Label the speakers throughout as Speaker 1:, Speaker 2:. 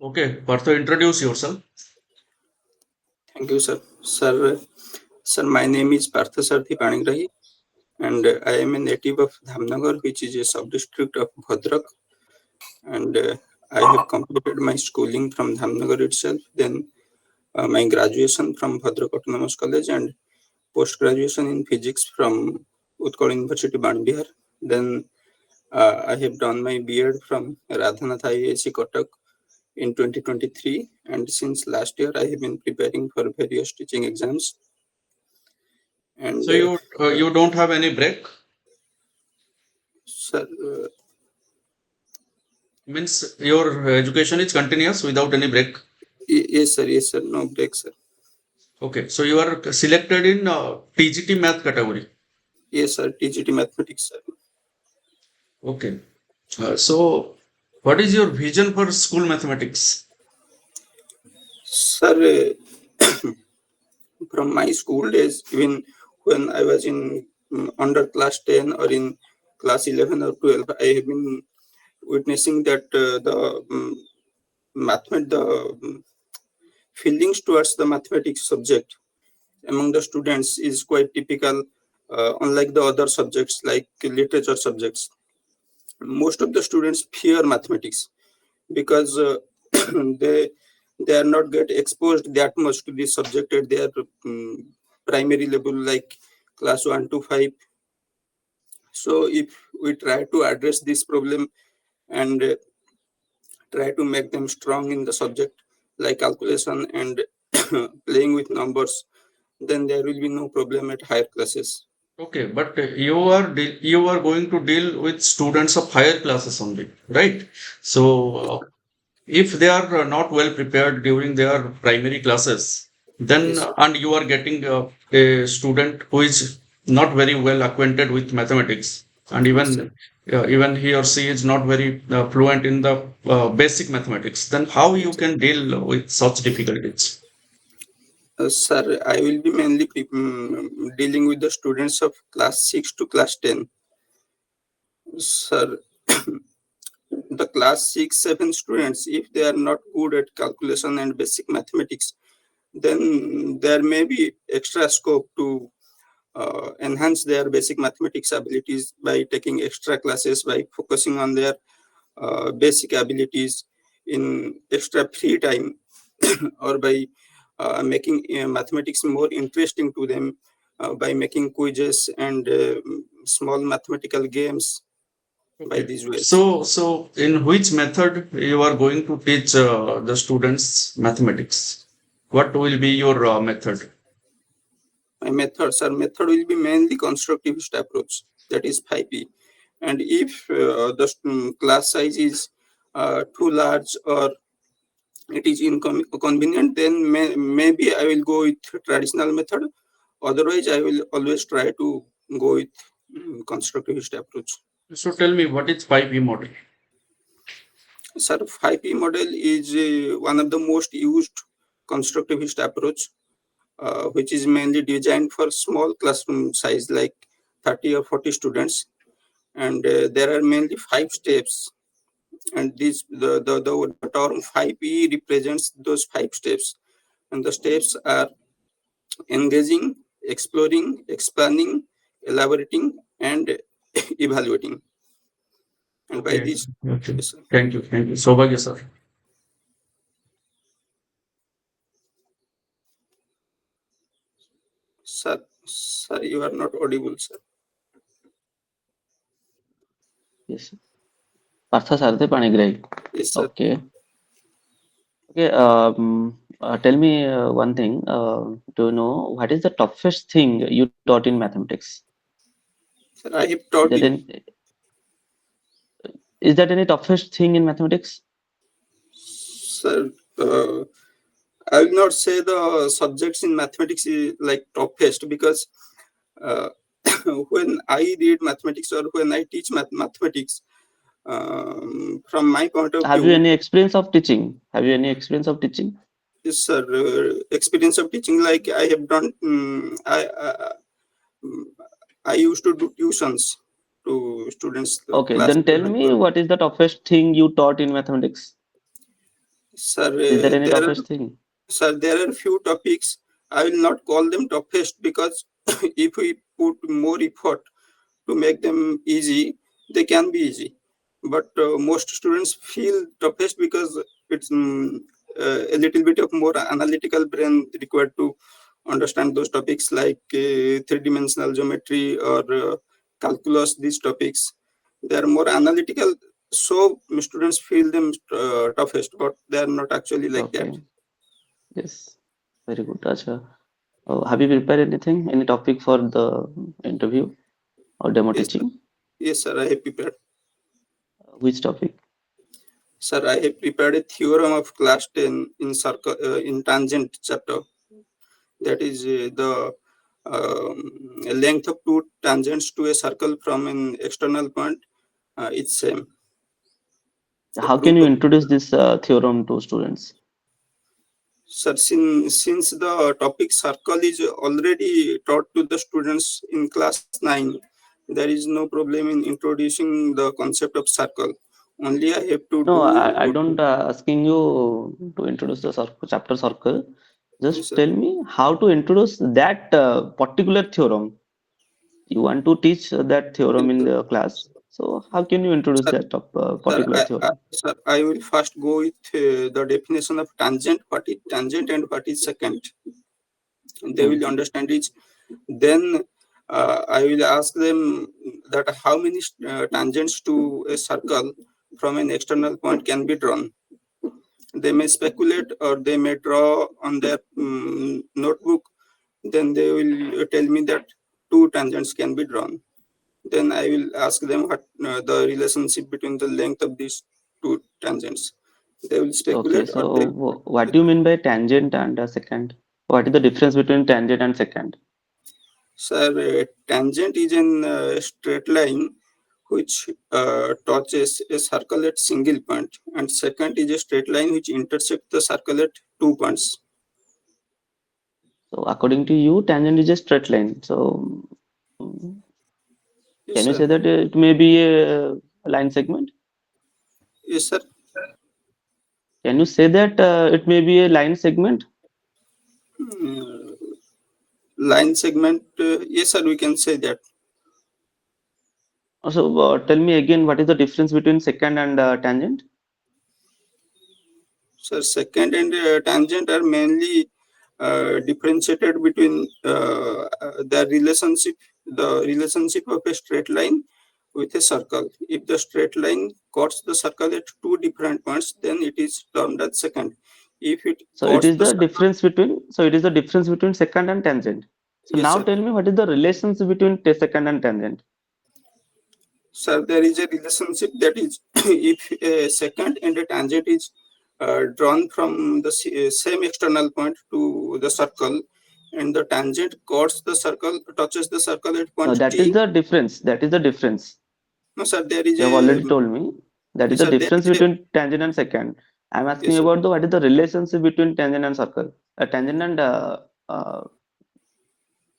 Speaker 1: Okay, Partha, introduce yourself.
Speaker 2: Thank you, sir. Sir, my name is Parthasarathi Panigrahi, and I am a native of Dhamnagar, which is a sub-district of Bhadrak. And I have completed my schooling from Dhamnagar itself, then my graduation from Bhadrak Autonomous College, and post-graduation in physics from Utkal University, Bandbihar. Then I have done my B.Ed from Radhanath IAC Kotak in 2023, and since last year I have been preparing for various teaching exams. And
Speaker 1: So you don't have any break?
Speaker 2: sir,
Speaker 1: Means your education is continuous without any break.
Speaker 2: yes, sir, no break, sir.
Speaker 1: Okay, so you are selected in TGT math category.
Speaker 2: Yes, sir, TGT mathematics, sir.
Speaker 1: Okay, so what is your vision for school mathematics?
Speaker 2: Sir, from my school days, even when I was in under class 10 or in class 11 or 12, I have been witnessing that the feelings towards the mathematics subject among the students is quite typical, unlike the other subjects like literature subjects. Most of the students fear mathematics because they they are not get exposed that much to this subject at their primary level, like class 1 to 5. So if we try to address this problem and try to make them strong in the subject like calculation and playing with numbers, then there will be no problem at higher classes.
Speaker 1: Okay, but you are going to deal with students of higher classes only, right? So if they are not well prepared during their primary classes, then
Speaker 2: Yes,
Speaker 1: and you are getting a student who is not very well acquainted with mathematics, and
Speaker 2: yes, sir.
Speaker 1: even he or she is not very fluent in the basic mathematics, then how you can deal with such difficulties?
Speaker 2: Sir, I will be mainly dealing with the students of class 6 to class 10. Sir, the class 6, 7 students, if they are not good at calculation and basic mathematics, then there may be extra scope to enhance their basic mathematics abilities by taking extra classes, by focusing on their basic abilities in extra free time, or by making mathematics more interesting to them by making quizzes and small mathematical games by
Speaker 1: Okay.
Speaker 2: these ways.
Speaker 1: So in which method you are going to teach the students mathematics? What will be your method?
Speaker 2: My method will be mainly constructivist approach, that is 5P. And if the class size is too large or it is inconvenient, then maybe I will go with traditional method. Otherwise, I will always try to go with constructivist approach.
Speaker 1: So tell me, what is 5E model?
Speaker 2: Sir, 5P model is one of the most used constructivist approach, which is mainly designed for small classroom size like 30 or 40 students. And there are mainly 5 steps. And the term 5P represents those 5 steps. And the steps are engaging, exploring, expanding, elaborating, and evaluating. And by
Speaker 1: Okay.
Speaker 2: this,
Speaker 1: Okay.
Speaker 2: yes, sir.
Speaker 1: Thank you. Thank you. Saubhagya sir.
Speaker 2: Sir, you are not audible, sir.
Speaker 3: Yes. Parthasarathi Panigrahi.
Speaker 2: Yes, sir.
Speaker 3: Okay. Okay. Tell me one thing. Do you know what is the toughest thing you taught in mathematics?
Speaker 2: Sir, I have
Speaker 3: Is
Speaker 2: taught
Speaker 3: that
Speaker 2: it.
Speaker 3: any toughest thing in mathematics?
Speaker 2: Sir, I will not say the subjects in mathematics is like toughest because uh, when I read mathematics or when I teach mathematics, from my point of
Speaker 3: Have you
Speaker 2: view,
Speaker 3: any experience of teaching? Have you any experience of teaching?
Speaker 2: is sir, experience of teaching like I have done. Mm, I used to do tuitions to students
Speaker 3: Okay.
Speaker 2: class
Speaker 3: Then tell
Speaker 2: 11,
Speaker 3: me
Speaker 2: 12.
Speaker 3: what is the toughest thing you taught in mathematics?
Speaker 2: Sir,
Speaker 3: Is there any toughest thing?
Speaker 2: there are few topics. I will not call them toughest because if we put more effort to make them easy, they can be easy. But most students feel toughest because it's a little bit of more analytical brain required to understand those topics like three-dimensional geometry or calculus. These topics, they are more analytical, so students feel them toughest, but they are not actually like that.
Speaker 3: Okay. Yes. Very good. Acha. Have you prepared anything? Any topic for the interview or demo
Speaker 2: Yes, sir.
Speaker 3: teaching?
Speaker 2: Yes, sir. I have prepared.
Speaker 3: Which topic?
Speaker 2: Sir, I have prepared a theorem of class 10 in circle in tangent chapter. That is the length of two tangents to a circle from an external point. It's same. The
Speaker 3: How can
Speaker 2: proof
Speaker 3: you
Speaker 2: of,
Speaker 3: introduce this theorem to students?
Speaker 2: sir, since the topic circle is already taught to the students in class 9, there is no problem in introducing the concept of circle. Only I have to
Speaker 3: No, I
Speaker 2: do.
Speaker 3: don't asking you to introduce the chapter circle.
Speaker 2: Yes,
Speaker 3: Just
Speaker 2: sir.
Speaker 3: tell me how to introduce that particular theorem. You want to teach that theorem in the class. So how can you introduce
Speaker 2: Sir,
Speaker 3: that particular theorem?
Speaker 2: sir, I will first go with the definition of tangent, what is tangent and what is secant. They
Speaker 3: Hmm.
Speaker 2: will understand it. Then I will ask them that how many tangents to a circle from an external point can be drawn. They may speculate or they may draw on their notebook. Then they will tell me that two tangents can be drawn. Then I will ask them what the relationship between the length of these two tangents. They will
Speaker 3: Okay,
Speaker 2: speculate or
Speaker 3: so
Speaker 2: they.
Speaker 3: what do you mean by tangent and secant? What is the difference between tangent and secant?
Speaker 2: Sir, tangent is an straight line which touches a circle at single point, and secant is a straight line which intersects the circle at 2 points.
Speaker 3: So according to you, tangent is a straight line. So
Speaker 2: Yes,
Speaker 3: can you
Speaker 2: sir.
Speaker 3: say that it may be a line segment?
Speaker 2: Yes, sir.
Speaker 3: Can you say that it may be a line segment?
Speaker 2: Uh, Line segment. Yes, sir. We can say that.
Speaker 3: Also, tell me again, what is the difference between secant and tangent?
Speaker 2: So secant and tangent are mainly differentiated between the relationship of a straight line with a circle. If the straight line cuts the circle at two different points, then it is termed as secant. If it
Speaker 3: So it
Speaker 2: cuts
Speaker 3: is
Speaker 2: the
Speaker 3: the
Speaker 2: circle,
Speaker 3: difference between, so it is the difference between secant and tangent. So
Speaker 2: yes,
Speaker 3: now
Speaker 2: sir.
Speaker 3: tell me what is the relationship between secant and tangent?
Speaker 2: So there is a relationship that is if a secant and a tangent is drawn from the same external point to the circle, and the tangent cuts the circle, touches the circle at
Speaker 3: No,
Speaker 2: point
Speaker 3: that is
Speaker 2: T.
Speaker 3: the difference. That is the difference.
Speaker 2: No, sir, there is
Speaker 3: You have
Speaker 2: a
Speaker 3: already told me that is
Speaker 2: yes,
Speaker 3: the
Speaker 2: sir, there
Speaker 3: difference
Speaker 2: is a
Speaker 3: between tangent and secant. I'm asking
Speaker 2: yes, sir.
Speaker 3: about the what is the relationship between tangent and circle, tangent and uh,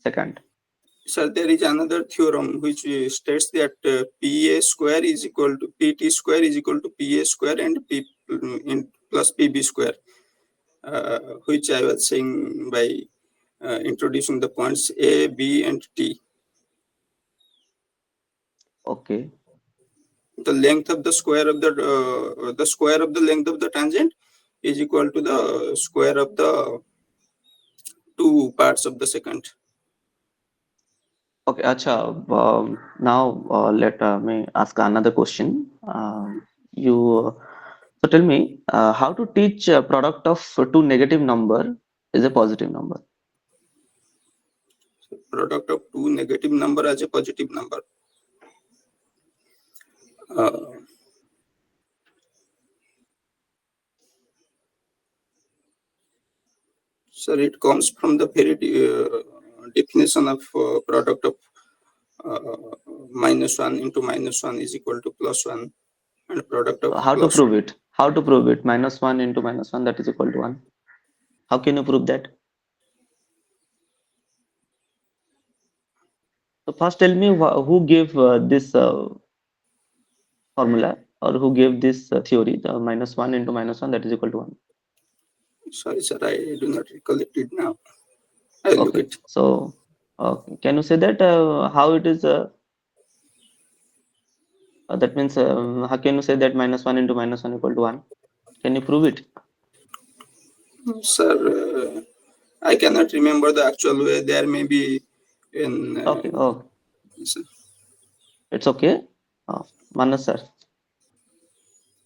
Speaker 3: secant.
Speaker 2: Sir, there is another theorem which states that PA square is equal to PT square is equal to PA square and P in plus PB square, which I was saying by introducing the points A, B, and T.
Speaker 3: Okay.
Speaker 2: The length of the square of the length of the tangent is equal to the square of the two parts of the secant.
Speaker 3: Okay, acha. Now let me ask another question. You so tell me how to teach a product of two negative number is a positive number.
Speaker 2: Product of two negative number as a positive number. Uh, Sir, it comes from the very definition of product of minus 1 into minus 1 is equal to plus 1, and product of
Speaker 3: How to
Speaker 2: plus
Speaker 3: prove it? How to prove it? Minus one into minus one that is equal to one. How can you prove that? So first tell me who gave this formula. or who gave this theory, the -1 into -1 that is equal to 1?
Speaker 2: Sorry, sir, I do not recollect it now. I'll look
Speaker 3: Okay,
Speaker 2: it.
Speaker 3: so can you say that how it is? That means how can you say that -1 into -1 equal to 1? Can you prove it?
Speaker 2: Sir, I cannot remember the actual way. There may be in.
Speaker 3: Okay, oh,
Speaker 2: Sir.
Speaker 3: it's okay. Manas sir,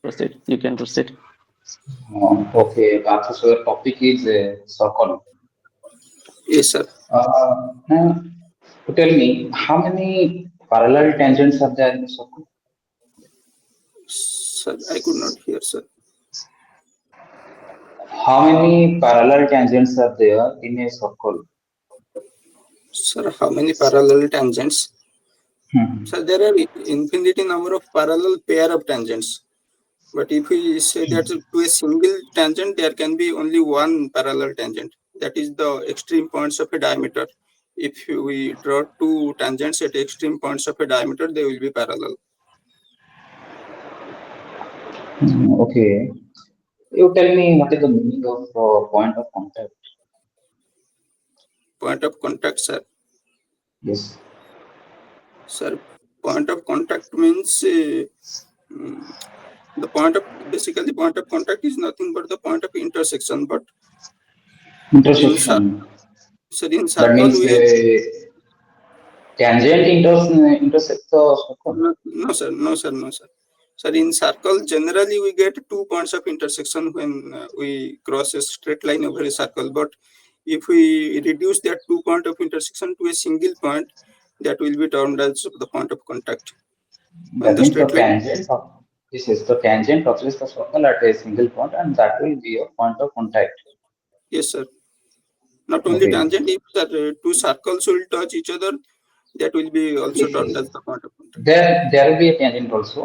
Speaker 3: proceed. You can proceed.
Speaker 4: Okay, so the topic is circle.
Speaker 2: Yes, sir.
Speaker 4: Now, tell me, how many parallel tangents are there in the circle?
Speaker 2: Sir, I could not hear, sir.
Speaker 4: How many parallel tangents are there in a circle?
Speaker 2: Sir, how many parallel tangents?
Speaker 4: Hmm.
Speaker 2: So there are infinity number of parallel pair of tangents. But if we say that to a single tangent, there can be only one parallel tangent. That is the extreme points of a diameter. If we draw two tangents at extreme points of a diameter, they will be parallel.
Speaker 4: Okay. You tell me what is the meaning of point of contact?
Speaker 2: Point of contact, sir.
Speaker 4: Yes.
Speaker 2: Sir, point of contact means the point of basically point of contact is nothing but the point of intersection. But in
Speaker 4: Intersection.
Speaker 2: in
Speaker 4: That
Speaker 2: circle
Speaker 4: means
Speaker 2: we have
Speaker 4: tangent intersect the circle.
Speaker 2: no sir, no sir, no sir. Sir, in circle generally we get 2 points of intersection when we cross a straight line over a circle. But if we reduce that 2 point of intersection to a single point, that will be termed as the point of contact. When
Speaker 4: That
Speaker 2: the
Speaker 4: means the
Speaker 2: straight line,
Speaker 4: tangent of this is the tangent touches the circle at a single point, and that will be a point of contact.
Speaker 2: yes sir. Not only
Speaker 4: Okay.
Speaker 2: tangent, if the two circles will touch each other, that will be also
Speaker 4: Yes,
Speaker 2: termed
Speaker 4: yes.
Speaker 2: as the point of contact.
Speaker 4: There will be a tangent also,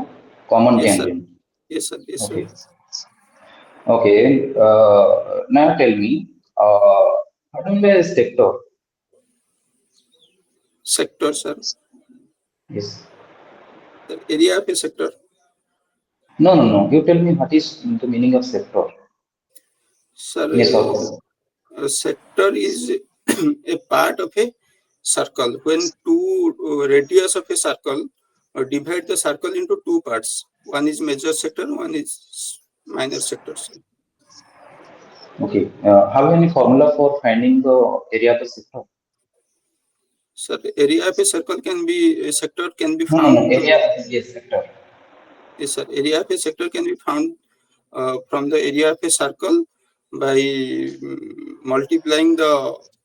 Speaker 4: common
Speaker 2: Yes sir.
Speaker 4: tangent.
Speaker 2: Yes sir. Yes sir.
Speaker 4: Okay. Okay. Now tell me, what is the sector?
Speaker 2: Sector, sir.
Speaker 4: Yes.
Speaker 2: The area of a sector.
Speaker 4: No, no, no. You tell me what is the meaning of sector
Speaker 2: Sir,
Speaker 4: in a circle.
Speaker 2: a sector is a part of a circle. When two radius of a circle divide the circle into two parts. One is major sector, one is minor sector. Sir.
Speaker 4: Okay. Have you any formula for finding the area of the sector?
Speaker 2: Sir, area of a circle can be a sector can be
Speaker 4: No, no, no.
Speaker 2: found.
Speaker 4: Area, yes, sector.
Speaker 2: Yes, sir. Area of a sector can be found from the area of a circle by multiplying the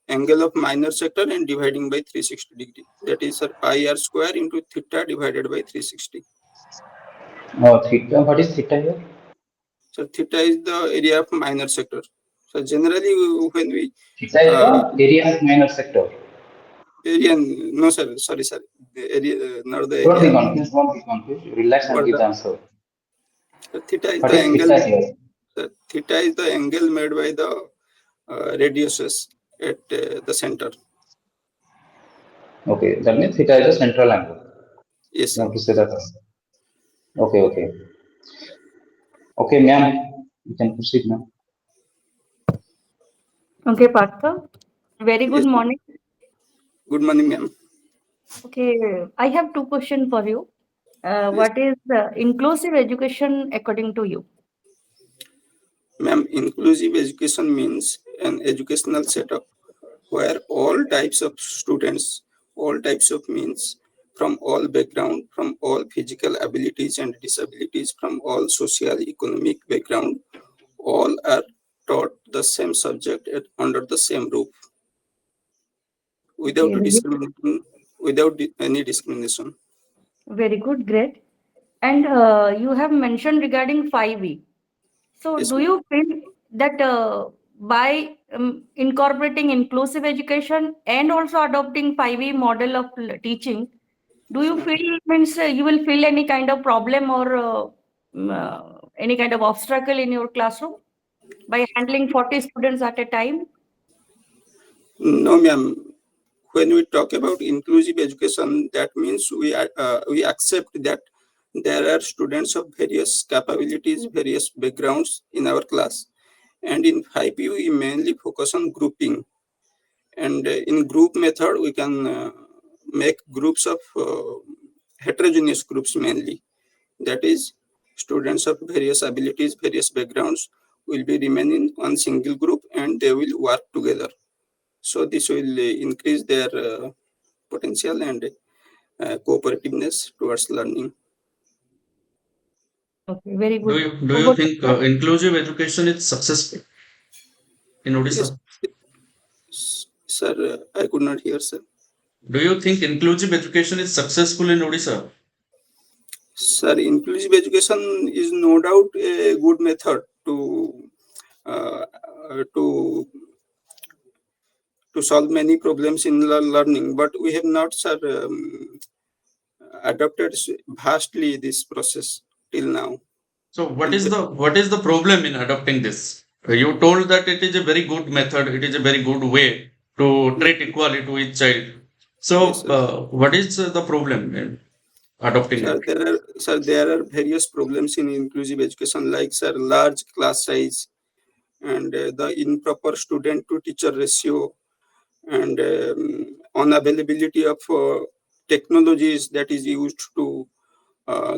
Speaker 2: angle of minor sector and dividing by 360 degree. That is, sir, pi r square into theta divided by 360.
Speaker 4: Theta. What is theta here?
Speaker 2: So theta is the area of minor sector. So generally, when we
Speaker 4: Theta is the area of minor sector.
Speaker 2: area, no sir, sorry sir, the area, not the
Speaker 4: Don't be
Speaker 2: area.
Speaker 4: confused. Don't be confused. Relax and
Speaker 2: What
Speaker 4: give
Speaker 2: the
Speaker 4: the answer.
Speaker 2: theta is
Speaker 4: What
Speaker 2: the
Speaker 4: is
Speaker 2: angle.
Speaker 4: theta here?
Speaker 2: Theta is the angle made by the radiuses at the center.
Speaker 4: Okay, that means theta is a central angle.
Speaker 2: Yes,
Speaker 4: You
Speaker 2: sir.
Speaker 4: have to say that. Okay, okay. Okay, ma'am, you can proceed now.
Speaker 5: Okay, Partha. Very good
Speaker 2: Yes, ma'am.
Speaker 5: morning.
Speaker 2: Good morning, ma'am.
Speaker 5: Okay, I have two questions for you.
Speaker 2: Yes,
Speaker 5: What is inclusive education according to you?
Speaker 2: ma'am. Inclusive education means an educational setup where all types of students, all types of means, from all background, from all physical abilities and disabilities, from all social economic background, all are taught the same subject under the same roof without
Speaker 5: Okay,
Speaker 2: discrimination, without any discrimination.
Speaker 5: very good, great. And you have mentioned regarding 5E. So,
Speaker 2: Yes,
Speaker 5: do
Speaker 2: ma'am.
Speaker 5: you feel that by incorporating inclusive education and also adopting 5E model of teaching, do
Speaker 2: Yes,
Speaker 5: you
Speaker 2: ma'am.
Speaker 5: feel means you will feel any kind of problem or any kind of obstacle in your classroom by handling 40 students at a time?
Speaker 2: No, ma'am. When we talk about inclusive education, that means we accept that there are students of various capabilities, various backgrounds in our class. And in 5U, we mainly focus on grouping. And in group method, we can make groups of heterogeneous groups mainly. That is, students of various abilities, various backgrounds will be remaining one single group and they will work together. So this will increase their potential and cooperativeness towards learning.
Speaker 5: Okay, very
Speaker 1: Do
Speaker 5: good.
Speaker 1: you do you
Speaker 5: Over to
Speaker 1: think
Speaker 5: you, sir.
Speaker 1: inclusive education is successful in
Speaker 2: Yes,
Speaker 1: Odisha?
Speaker 2: sir, I could not hear, sir.
Speaker 1: Do you think inclusive education is successful in Odisha?
Speaker 2: Sir, inclusive education is no doubt a good method uh, to solve many problems in learning, but we have not, sir, adopted vastly this process till now.
Speaker 1: So
Speaker 2: In
Speaker 1: what is the problem in adopting this? You told that it is a very good method, it is a very good way to treat equally to each child. So
Speaker 2: yes, sir.
Speaker 1: what is the problem in adopting
Speaker 2: Sir,
Speaker 1: it?
Speaker 2: there are various problems in inclusive education, like, sir, large class size and the improper student to teacher ratio and unavailability of technologies that is used to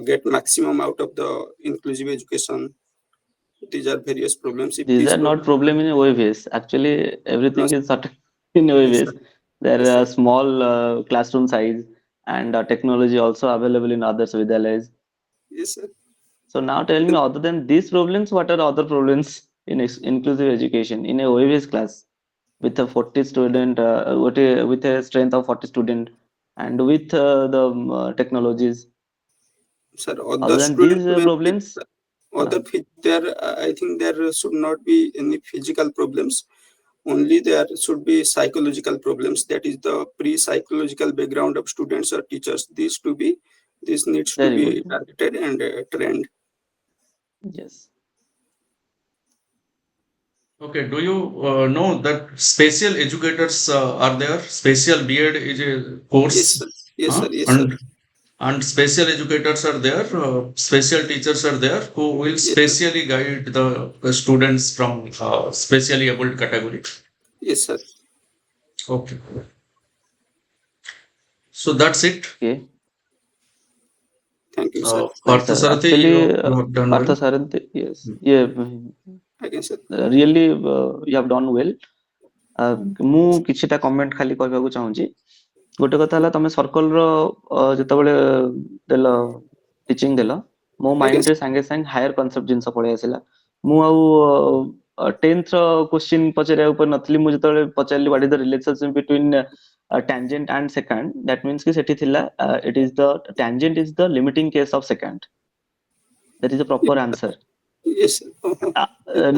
Speaker 2: get maximum out of the inclusive education. These are various problems. If
Speaker 3: These
Speaker 2: these
Speaker 3: are not
Speaker 2: problems,
Speaker 3: problem in OAVS. Actually,
Speaker 2: no,
Speaker 3: everything is sorted in
Speaker 2: yes,
Speaker 3: OAVS.
Speaker 2: sir.
Speaker 3: There
Speaker 2: Yes, sir.
Speaker 3: are small classroom size and technology also available in other Vidyalays.
Speaker 2: Yes, sir.
Speaker 3: So now tell me, other than these problems, what are other problems in inclusive education in a OAVS class with a 40 student, with a strength of 40 student, and with the technologies?
Speaker 2: Sir,
Speaker 3: Other
Speaker 2: other
Speaker 3: than these
Speaker 2: students may be
Speaker 3: problems, uh,
Speaker 2: there. I think there should not be any physical problems. Only there should be psychological problems. That is the pre-psychological background of students or teachers. This needs to
Speaker 3: very
Speaker 2: be
Speaker 3: good.
Speaker 2: targeted and trained.
Speaker 3: Yes.
Speaker 1: Okay, do you know that special educators are there? Special B.Ed is a
Speaker 2: Yes,
Speaker 1: course,
Speaker 2: sir. Yes, sir. Yes, sir.
Speaker 1: and special educators are there, special teachers are there who will
Speaker 2: Yes, sir.
Speaker 1: specially guide the students from specially able category.
Speaker 2: Yes, sir.
Speaker 1: Okay, so that's it.
Speaker 3: Okay.
Speaker 2: Thank you, sir.
Speaker 3: Nice, sir.
Speaker 1: Parthasarathi,
Speaker 3: Actually,
Speaker 1: you have done well.
Speaker 3: Parthasarathi, yes,
Speaker 1: Hmm.
Speaker 3: yeah,
Speaker 2: Again, sir.
Speaker 3: really, you have done well. ମୁଁ କିଛିଟା comment ଖାଲି କହିବାକୁ ଚାହୁଁଛି। ଗୋଟେ କଥା ହେଲା ତମେ ସର୍କଲର ଯେତେବେଳେ ଦେଲ ଟିଚିଂ ଦେଲ ମୋ
Speaker 2: Again,
Speaker 3: ମାଇଣ୍ଡରେ ସାଙ୍ଗେ ସାଙ୍ଗେ ହାୟର କନସେପ୍ଟ ଜିନିଷ ପଳେଇ ଆସିଲା। ମୁଁ ଆଉ 10th ର କ୍ୱେଶ୍ଚିନ୍ ପଚାରିବାକୁ ପଡ଼ିନଥିଲି। ମୁଁ ଯେତେବେଳେ ପଚାରିଲି what is the relationship between tangent and secant, that means କି ସେଠି ଥିଲା it is the tangent is the limiting case of secant. That is the proper answer.
Speaker 2: yes, sir.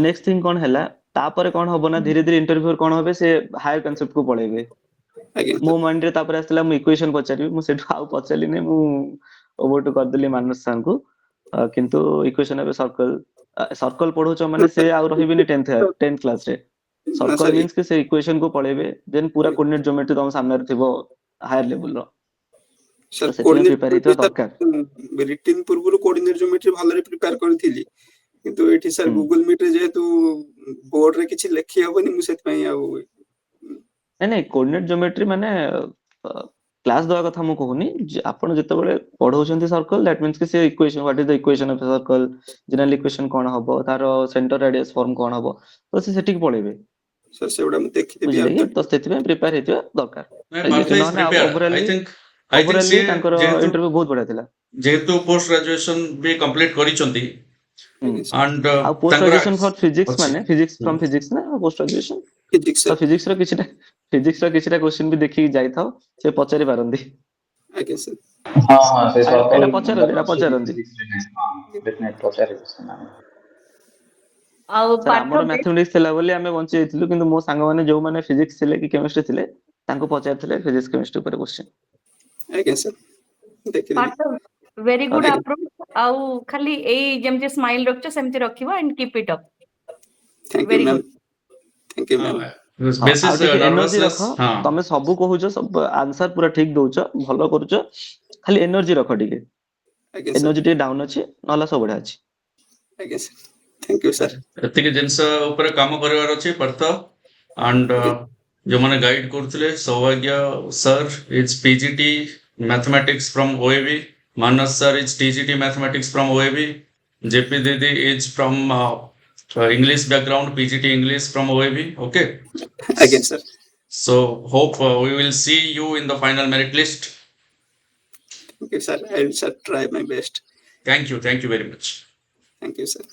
Speaker 3: Next thing କଣ ହେଲା, ତାପରେ କଣ ହବ ନା ଧୀରେ ଧୀରେ ଇଣ୍ଟରଭ୍ୟୁ କଣ ହବେ ସେ ହାୟର କନସେପ୍ଟ କୁ ପଳେଇବେ।
Speaker 2: Again,
Speaker 3: ମୋ
Speaker 2: sir.
Speaker 3: ମାଇଣ୍ଡରେ ତାପରେ ଆସିଲା ମୁଁ ଇକ୍ୱେସନ ପଚାରିବି, ମୁଁ ସେଠୁ ଆଉ ପଚାରିଲିନି, ମୁଁ ଓଭର ଟୁ କରିଦେଲି ମାନସ ସାରଙ୍କୁ। କିନ୍ତୁ ଇକ୍ୱେସନ ଏବେ ସର୍କଲ ପଢଉଛ ମାନେ ସେ ଆଉ ରହିବେନି 10th କ୍ଲାସରେ।
Speaker 2: No,
Speaker 3: circle
Speaker 2: sir.
Speaker 3: ମିନ୍ସ କି ସେ ଇକ୍ୱେସନ କୁ ପଳେଇବେ, ଦେନ୍ ପୁରା କୋର୍ଡିନେଟ ଜିଓମେଟ୍ରି ତମ ସାମ୍ନାରେ ଥିବ ହାୟର ଲେଭେଲର।
Speaker 2: Sir,
Speaker 3: ତ ସେଥିପାଇଁ
Speaker 2: coordinate
Speaker 3: ପ୍ରିପେୟାର ହେଇଥିବା ଦରକାର।
Speaker 2: written ପୂର୍ବରୁ coordinate geometry ଭଲରେ ପ୍ରିପେୟାର କରିଥିଲି, କିନ୍ତୁ ଏଠି ସାର୍ ଗୁଗଲ ମିଟରେ ଯେହେତୁ ବୋର୍ଡରେ କିଛି ଲେଖି ହବନି, ମୁଁ ସେଥିପାଇଁ ଆଉ
Speaker 3: ନାଇଁ କୋର୍ଡିନେଟ ଜିଓମେଟ୍ରି ମାନେ କ୍ଲାସ ଦେବା କଥା ମୁଁ କହୁନି। ଆପଣ ଯେତେବେଳେ ପଢଉଛନ୍ତି ସର୍କଲ, ଦ୍ୟାଟ ମିନ୍ସ କି ସେ equation, what is the equation of circle, general equation କଣ ହବ, ତାର ସେଣ୍ଟର ରାଡିୟସ ଫର୍ମ କଣ ହବ, ତ ସେ ସେଠିକି ପଳେଇବେ।
Speaker 2: ସାର୍ ସେଗୁଡ଼ା ମୁଁ ଦେଖିଦେବି
Speaker 3: ବୁଝିଲେ କି?
Speaker 2: after
Speaker 3: ତ ସେଥିପାଇଁ ପ୍ରିପେୟାର ହେଇଥିବା ଦରକାର।
Speaker 1: Partha is
Speaker 3: ନହେଲେ
Speaker 1: prepared. I think
Speaker 3: ଓଭରାଲି
Speaker 1: ସିଏ
Speaker 3: ତାଙ୍କର
Speaker 1: ଯେହେତୁ
Speaker 3: ଇଣ୍ଟରଭ୍ୟୁ ବହୁତ ବଢିଆ ଥିଲା।
Speaker 1: ପୋଷ୍ଟ ଗ୍ରାଜୁଏସନ ବି କମ୍ପ୍ଲିଟ କରିଛନ୍ତି and
Speaker 3: ଆଉ ପୋଷ୍ଟ
Speaker 1: ତାଙ୍କର
Speaker 3: ଗ୍ରାଜୁଏସନ ଫର ଫିଜିକ୍ସ
Speaker 1: ଅଛି।
Speaker 3: ମାନେ ଫିଜିକ୍ସ ଫ୍ରମ ଫିଜିକ୍ସ ନା ପୋଷ୍ଟ ଗ୍ରାଜୁଏସନ,
Speaker 2: physics,
Speaker 3: ତ
Speaker 2: sir.
Speaker 3: ଫିଜିକ୍ସର କିଛିଟା କ୍ୱେଶ୍ଚିନ୍ ବି ଦେଖିକି ଯାଇଥାଉ, ସେ ପଚାରି ପାରନ୍ତି।
Speaker 2: ଆଜ୍ଞା, sir.
Speaker 4: ହଁ ହଁ ସେ ସର୍କଲ
Speaker 3: ଏଇଟା ପଚାରନ୍ତି।
Speaker 4: ଡେଫିନେଟ ପଚାରିବେ ସେମାନେ।
Speaker 5: ଆଉ
Speaker 3: ସାର୍
Speaker 5: ପାଠ
Speaker 3: ଆମର ମ୍ୟାଥମେଟିକ୍ସ ଥିଲା ବୋଲି ଆମେ ବଞ୍ଚି ଯାଇଥିଲୁ, କିନ୍ତୁ ମୋ ସାଙ୍ଗମାନେ ଯୋଉମାନେ ଫିଜିକ୍ସ ଥିଲେ କି କେମିଷ୍ଟ୍ରି ଥିଲେ ତାଙ୍କୁ ପଚାରିଥିଲେ ଫିଜିକ୍ସ କେମିଷ୍ଟ୍ରି ଉପରେ କ୍ୱେଶ୍ଚିନ୍।
Speaker 2: ଆଜ୍ଞା, sir. ଦେଖିଦେବି।
Speaker 5: ପାଠ ଭେରି ଗୁଡ
Speaker 3: Okay.
Speaker 5: ଆପ୍ରୋଚ। ଆଉ ଖାଲି ଏଇ ଯେମିତି ସ୍ମାଇଲ ରଖିଛ ସେମିତି ରଖିବ and keep it up.
Speaker 2: Thank you
Speaker 5: very
Speaker 2: ma'am.
Speaker 5: Good.
Speaker 2: Thank you ma'am.
Speaker 3: ଆଉ ଟିକେ ଏନର୍ଜି ରଖ।
Speaker 1: ନର୍ଭସନେସ୍
Speaker 3: ତମେ ସବୁ କହୁଛ, ସବୁ ଆନ୍ସର ପୁରା ଠିକ ଦଉଛ, ଭଲ କରୁଛ, ଖାଲି ଏନର୍ଜି ରଖ ଟିକେ।
Speaker 2: ଆଜ୍ଞା
Speaker 3: ଏନ
Speaker 2: ସାର୍
Speaker 3: ଟିକେ ଡାଉନ୍ ଅଛି ନହେଲେ ସବୁ ବଢିଆ ଅଛି।
Speaker 2: ଆଜ୍ଞା ସାର୍ ଥ୍ୟାଙ୍କ ୟୁ ସାର୍
Speaker 1: ଏତିକି ଜିନିଷ ଉପରେ କାମ କରିବାର ଅଛି ପାର୍ଥ ଆଣ୍ଡ
Speaker 2: ଆଜ୍ଞା
Speaker 1: ଯୋଉମାନେ ଗାଇଡ କରୁଥିଲେ ସୌଭାଗ୍ୟ sir is PGT mathematics from OAV, Manas sir is TGT mathematics from OAV, JP Didi is from English background, PGT English from OAV. Okay,
Speaker 2: ଆଜ୍ଞା sir
Speaker 1: so hope we will see you in the final merit list.
Speaker 2: Thank you sir I will sir try my best
Speaker 1: Thank you very much.
Speaker 2: Thank you sir